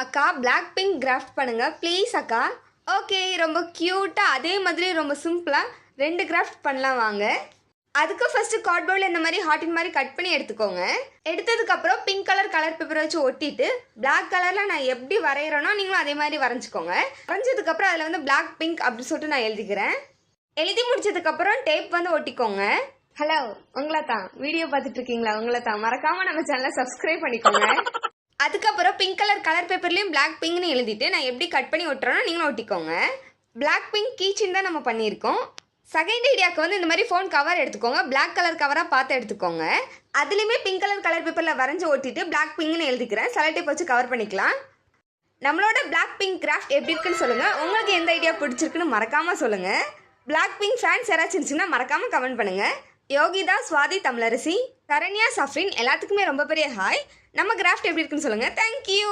அக்கா black pink craft பண்ணுங்க please அக்கா. ஓகே, ரொம்ப க்யூட்டாக அதே மாதிரி ரொம்ப சிம்பிளாக 2 கிராஃப்ட் பண்ணலாம் வாங்க. அதுக்கு ஃபஸ்ட்டு கார்ட்போர்டில் இந்த மாதிரி ஹார்ட்டின் மாதிரி கட் பண்ணி எடுத்துக்கோங்க. எடுத்ததுக்கப்புறம் பிங்க் கலர் பேப்பரை வச்சு ஒட்டிட்டு பிளாக் கலரில் நான் எப்படி வரைகிறேனோ நீங்களும் அதே மாதிரி வரைஞ்சிக்கோங்க. வரைஞ்சதுக்கப்புறம் அதில் வந்து பிளாக் பிங்க் அப்படின்னு சொல்லிட்டு நான் எழுதிக்கிறேன். எழுதி முடிச்சதுக்கப்புறம் டேப் வந்து ஒட்டிக்கோங்க. ஹலோ, உங்களை தான் வீடியோ பார்த்துட்டு இருக்கீங்களா? உங்களை தான் மறக்காமல் நம்ம சேனலை சப்ஸ்கிரைப் பண்ணிக்கோங்க. அதுக்கப்புறம் பிங்க் கலர் பேப்பர்லேயும் பிளாக் பிங்க்னு எழுதிட்டு நான் எப்படி கட் பண்ணி ஒட்டுறேனோ நீங்களும் ஒட்டிக்கோங்க. பிளாக் பிங்க் கீச்சின் தான் நம்ம பண்ணியிருக்கோம். செகண்ட் ஐடியாவுக்கு வந்து இந்த மாதிரி ஃபோன் கவர் எடுத்துக்கோங்க. பிளாக் கலர் கவராக பார்த்து எடுத்துக்கோங்க. அதுலேயுமே பிங்க் கலர் பேப்பரில் வரைஞ்சி ஒட்டிட்டு பிளாக் பிங்க்னு எழுதிக்கிறேன். செலக்டேப் வச்சு கவர் பண்ணிக்கலாம். நம்மளோட பிளாக் பிங்க் கிராஃப்ட் எப்படி இருக்குன்னு சொல்லுங்கள். உங்களுக்கு எந்த ஐடியா பிடிச்சிருக்குன்னு மறக்காமல் சொல்லுங்கள். பிளாக் பிங்க் ஃபேன்ஸ் யாராச்சும் இருந்துச்சுன்னா மறக்காமல் கமெண்ட் பண்ணுங்கள். யோகிதா, சுவாதி, தமிழரசி, சரண்யா, சஃப்ரின் எல்லாத்துக்குமே ரொம்ப பெரிய ஹாய். நம்ம கிராஃப்ட் எப்படி இருக்குன்னு சொல்லுங்கள். தேங்க்யூ.